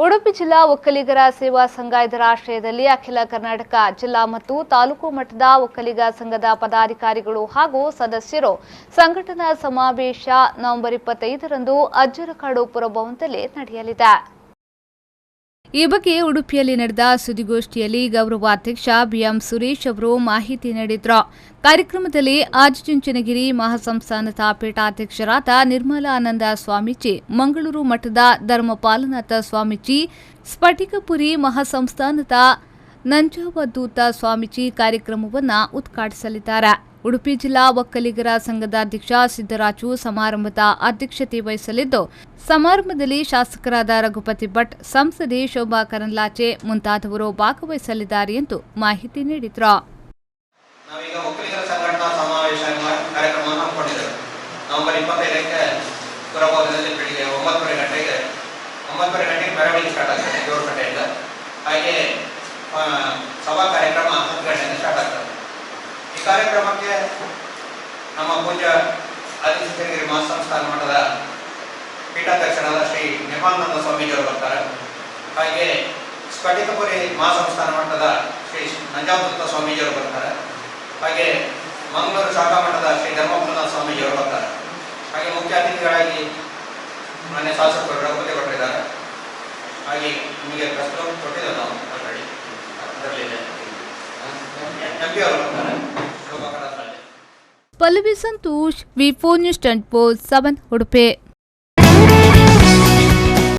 ಉಡುಪಿ ಜಿಲ್ಲಾ ಒಕ್ಕಲಿಗರ ಸೇವಾ ಸಂಘ ಇದರ ಆಶ್ರಯದಲ್ಲಿ ಅಖಿಲ ಕರ್ನಾಟಕ ಜಿಲ್ಲಾ ಮತ್ತು ತಾಲೂಕು ಮಟ್ಟದ ಒಕ್ಕಲಿಗ ಸಂಘದ ಪದಾಧಿಕಾರಿಗಳು ಹಾಗೂ ಸದಸ್ಯರು ಸಂಘಟನಾ ಸಮಾವೇಶ ನವೆಂಬರ್ 25ರಂದು ಅಜ್ಜರಕಾಡು ಪುರಭವನದಲ್ಲಿ ನಡೆಯಲಿದೆ. ಈ ಬಗ್ಗೆ ಉಡುಪಿಯಲ್ಲಿ ನಡೆದ ಸುದ್ದಿಗೋಷ್ಠಿಯಲ್ಲಿ ಗೌರವಾಧ್ಯಕ್ಷ ಬಿಎಂ ಸುರೇಶ್ ಅವರು ಮಾಹಿತಿ ನೀಡಿದರು. ಕಾರ್ಯಕ್ರಮದಲ್ಲಿ ಆದಿಚುಂಚನಗಿರಿ ಮಹಾಸಂಸ್ಥಾನದ ಪೀಠಾಧ್ಯಕ್ಷರಾದ ನಿರ್ಮಲಾನಂದ ಸ್ವಾಮೀಜಿ, ಮಂಗಳೂರು ಮಠದ ಧರ್ಮಪಾಲನಾಥ ಸ್ವಾಮೀಜಿ, ಸ್ಫಟಿಕಪುರಿ ಮಹಾಸಂಸ್ಥಾನದ ನಂಜಾವಧೂತ ಸ್ವಾಮೀಜಿ ಕಾರ್ಯಕ್ರಮವನ್ನು ಉದ್ಘಾಟಿಸಲಿದ್ದಾರೆ. ಉಡುಪಿ ಜಿಲ್ಲಾ ಒಕ್ಕಲಿಗರ ಸಂಘದ ಅಧ್ಯಕ್ಷ ಸಿದ್ದರಾಜು ಸಮಾರಂಭದ ಅಧ್ಯಕ್ಷತೆ ವಹಿಸಲಿದ್ದು, ಸಮಾರಂಭದಲ್ಲಿ ಶಾಸಕರಾದ ರಘುಪತಿ ಭಟ್, ಸಂಸದೆ ಶೋಭಾ ಕರಂದ್ಲಾಜೆ ಮುಂತಾದವರು ಭಾಗವಹಿಸಲಿದ್ದಾರೆ ಎಂದು ಮಾಹಿತಿ ನೀಡಿದರು. ನಾವೀಗ ಒಕ್ಕಲಿಗರ ಸಂಘಟನಾ ಸಮಾವೇಶ ಕಾರ್ಯಕ್ರಮವನ್ನು ಹಮ್ಮಿಕೊಂಡಿದ್ದೇವೆ. ನವೆಂಬರ್ 25ಕ್ಕೆ ಪುರಭವನದಲ್ಲಿ ಬೆಳಿಗ್ಗೆ 9:30 ಗಂಟೆಗೆ ಮೆರವಣಿಗೆ ಸ್ಟಾರ್ಟ್ ಆಗ್ತದೆ ದೇವರಕಟ್ಟೆಯಿಂದ. ಹಾಗೆ ಸಭಾ ಕಾರ್ಯಕ್ರಮ 10 ಗಂಟೆಗೆ ಸ್ಟಾರ್ಟ್ ಆಗ್ತದೆ. ಈ ಕಾರ್ಯಕ್ರಮಕ್ಕೆ ನಮ್ಮ ಪೂಜ್ಯ ಆದಿಚುಂಚನಗಿರಿ ಮಹಾಸಂಸ್ಥಾನ ಮಠದ ಪೀಠಾಧ್ಯಕ್ಷರಾದ ಶ್ರೀ ನಿರ್ಮಲಾನಂದ ಸ್ವಾಮೀಜಿಯವರು ಬರ್ತಾರೆ. ಹಾಗೆ ಸ್ಫಟಿಕಪುರಿ ಮಹಾಸಂಸ್ಥಾನ ಮಠದ ಶ್ರೀ ನಂಜಾವಧೂತ ಸ್ವಾಮೀಜಿಯವರು ಬರ್ತಾರೆ. ಹಾಗೆ ಮಂಗಳೂರು ಶಾಖಾ ಮಠದ ಶ್ರೀ ಧರ್ಮಪಾಲನಾಥ ಸ್ವಾಮೀಜಿಯವರು ಬರ್ತಾರೆ. ಹಾಗೆ ಮುಖ್ಯ ಅತಿಥಿಗಳಾಗಿ ಮಾನ್ಯ ಶಾಸಕರು ರಘುಪತಿ ಭಟ್ರಿದ್ದಾರೆ. ಹಾಗೆ ನಿಮಗೆ ಪ್ರಶ್ನೆ ಕೊಟ್ಟಿದ್ದೇವೆ ನಾವು ಆಲ್ರೆಡಿ, ಅದರಲ್ಲಿದೆ ಎಂಪಿ ಅವರು ಬರ್ತಾರೆ. ಪಲ್ಲವಿ ಸಂತೋಷ್, ವಿ4 ನ್ಯೂಸ್ 24/7 ಉಡುಪಿ.